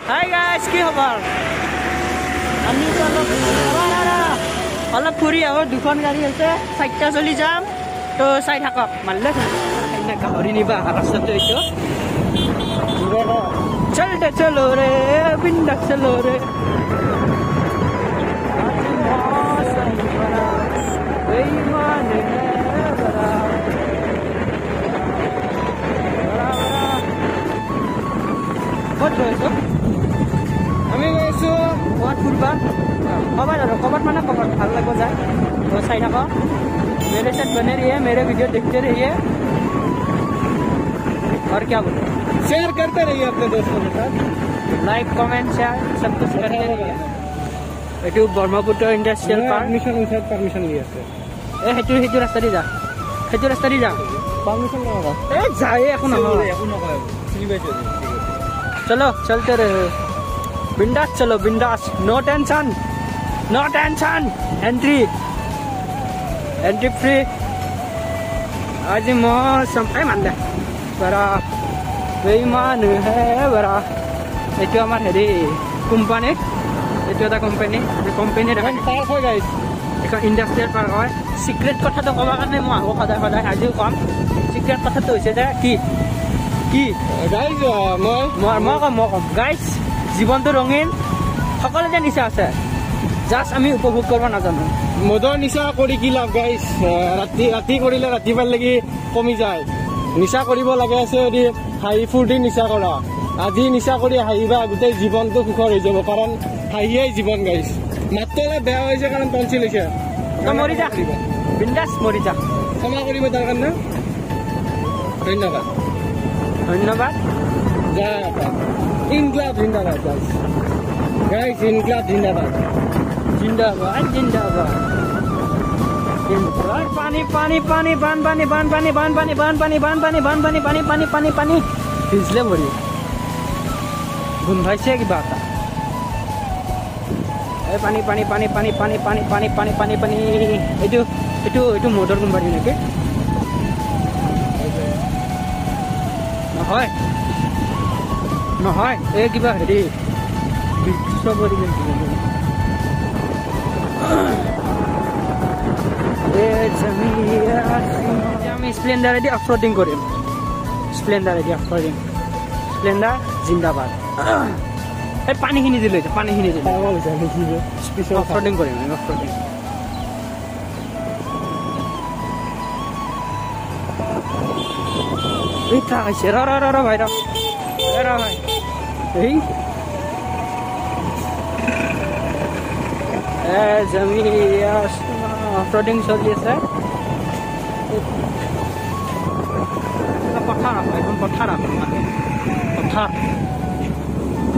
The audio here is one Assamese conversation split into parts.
Hi guys, কি খবৰ? আমি অলপ ফুৰি আহো, দুখন গাড়ী আছে, চাৰিটা চলি যাম। তো চাই থাকক, মানলে গাহৰি নিবা ৰাস্তাটো এইটো। চলতে চলো ৰে, বিন্দাস চলো ৰে। আমি গৈছো ক'ৰবাত ফুৰিবা, ক'ৰবাত আৰু ক'ৰবাত মানে ক'ৰবাত ভাল লাগিব যায়। তো চাই থাকক, मेरे साथ बने रहिए, मेरे वीडियो देखते रहिए और क्या बोले, शेयर करते रहिए अपने दोस्तों के साथ, लाइक कमेंट शेयर सब कुछ करते रहिए। এইটো ব্ৰহ্মপুত্ৰ ইণ্ডাষ্ট্ৰিয়েল পাৰ্ক। পাৰমিশন লিয়ে আছে। সেইটো ৰাস্তা দি যা, সেইটো ৰাস্তা দি যা। পারমিশন নহব। যায় একো নহয়, একো নকয়। চিনি পাইছো। चलो चलते रहे, बिंदास चलो, बिंदास, no tension, no tension. Entry free. आज मौसम मान दे बड़ा बेईमान है बड़ा। ये हमार हेरी कोम्पानी, ये कोम्पानी पार्क हो गाइस, এখন ইণ্ডাষ্ট্ৰিয়েল পাৰ্ক হয়। সিক্ৰেট কথাটো ক'বৰ কাৰণে মই আহোঁ সদায় সদায়, আজিও ক'ম। সিক্ৰেট কথাটো হৈছে যে কি গাইস মই কম গাইজ, জীৱনটো ৰঙীন, সকলোতে নিচা আছে, জাষ্ট আমি উপভোগ কৰিব নাজানো। মদৰ নিচা কৰি কি লাভ গাইস? ৰাতি কৰিলে ৰাতিপুৱাৰ লাগি কমি যায়। নিচা কৰিব লাগে আছে যদি হাঁহি ফূৰ্তি নিচা কৰা। আজি নিচা কৰি হাঁহিবা, গোটেই জীৱনটো সুখৰ হৈ যাব, কাৰণ হাঁহিয়েই জীৱন গাইস। মাত্ৰ অলপ বেয়া হৈছে কাৰণ টনচিল হৈছে। মৰি যা, বিন্দাস মৰি যা। ক্ষমা কৰিব তাৰ কাৰণে ধন্যবাদ। ধন্যবাদ। ইনকলাব জিন্দাবাদ গাইস, ইনকলাব জিন্দাবাদ, জিন্দাবাদ জিন্দাবাদ। পানী পানী পানী বানপানী বানপানী বানপানী বানপানী বানপানী বানপানী পানী পানী পানী পানী ভিজলে ভৰি গোন্ধাইছে কিবা এটা। এই পানী পানী পানী পানী পানী পানী পানী পানী পানী পানী এইটো এইটো এইটো মটৰ কোম্পানী নেকি? নহয় নহয়, এই কিবা হেৰি আমি স্প্লেণ্ডাৰেদি অফৰোডিং কৰিম। স্প্লেণ্ডাৰেদি অফৰোডিং, স্প্লেণ্ডাৰ জিন্দাবাদ। এই পানীখিনি দিলে, পানীখিনি দিলে অফৰোডিং কৰিম আমি, অফৰোডিং। এটা আছে ৰ ভাই, ৰ ভাই। এই অফৰোডিং চলি আছে। পথাৰ আকৌ, এখন পথাৰ আকৌ, মানে পথাৰ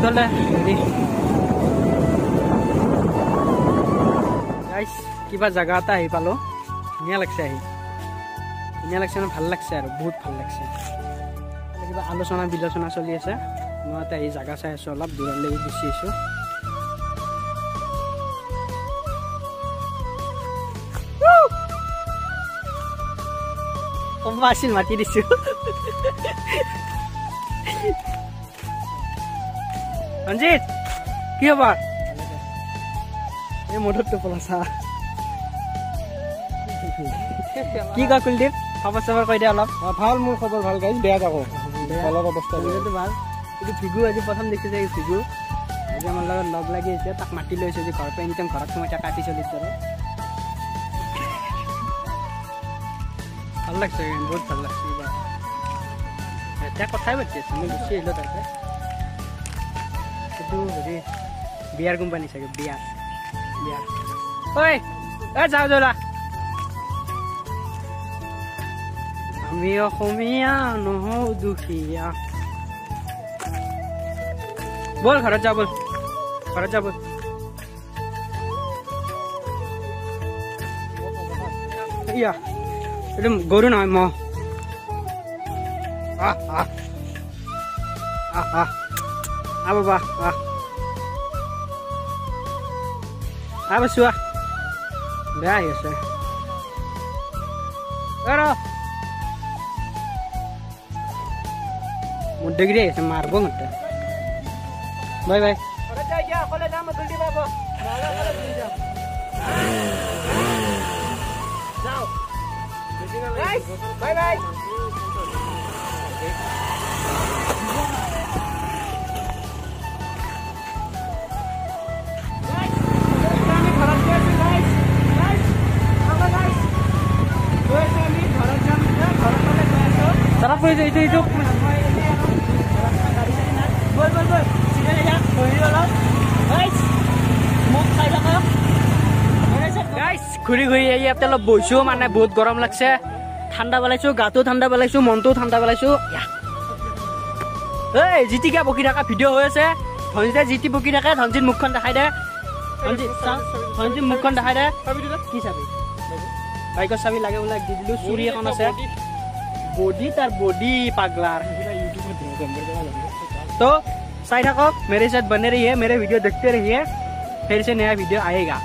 চলে হেৰি। গাইছ, কিবা জেগা এটা আহি পালোঁ, ধুনীয়া লাগছে আহি, ধুনীয়া লাগছে মানে ভাল লাগছে আৰু বহুত ভাল লাগছে। কিবা আলোচনা বিলোচনা চলি আছে, মই এটা এই জেগা চাই আছোঁ, অলপ দূৰলৈ গুচি আছোঁ। কমবা আছিল, মাতি দিছোঁ। ৰঞ্জিত কি খবৰ? এই মধুৰটো পলাচা কি কয় কুলদীপ? খবৰ চবৰ কৈ দিয়া অলপ। ভাল, মোৰ খবৰ ভাল গাইছ, বেয়া যাবো অলপ অৱস্থা ভাল। কিন্তু ভিগু আজি প্ৰথম দেখিছে, এই ভিগু আজি আমাৰ লগত লগ লাগি আহিছে, তাক মাতি লৈছে যে ঘৰৰ পৰা এনিটাইম ঘৰত সোমাই তাক কাটি চলিছে আৰু ভাল লাগছে, বহুত ভাল লাগছে। কিবা এতিয়া কথাই পাতি আছে, মই গুচি আহিলোঁ তাতে। সেইটো হেৰি বিয়াৰ কোম্পানী চাগে, বিয়াৰ ঐ যাওঁ যোৰা। আমি অসমীয়া নহওঁ দুখীয়া। বল ঘৰত যা, বল ঘৰত যা, বল। ইয়া এইটো গৰু নহয়, মহ। বাবা চোৱা বেয়া আহি আছে। মোৰ ডিগ্ৰী আহিছে, মাৰিব মতে bye bye bye bye Sarap po itu. Guys, ঘূৰি ইয়াতে অলপ বহিছো মানে বহুত গৰম লাগছে ঠাণ্ডা পেলাইছো গাটো ঠাণ্ডা পেলাইছো মনটো ঠাণ্ডা পেলাইছো এই জিতিকা বকি থকা ভিডিঅ' হৈ আছে ধনজিতে জিতি বকি থাকে ধনজিত মুখখন দেখাই দে ধনজিত মুখখন দেখাই দে কি চাবি বাইকৰ চাবি লাগে বোলে দি দিলো চুৰি এখন আছে बॉडी तार बॉडी पागलार तो साइड मेरे साथ बने रहिए मेरे वीडियो देखते रहिए फिर से नया वीडियो आएगा।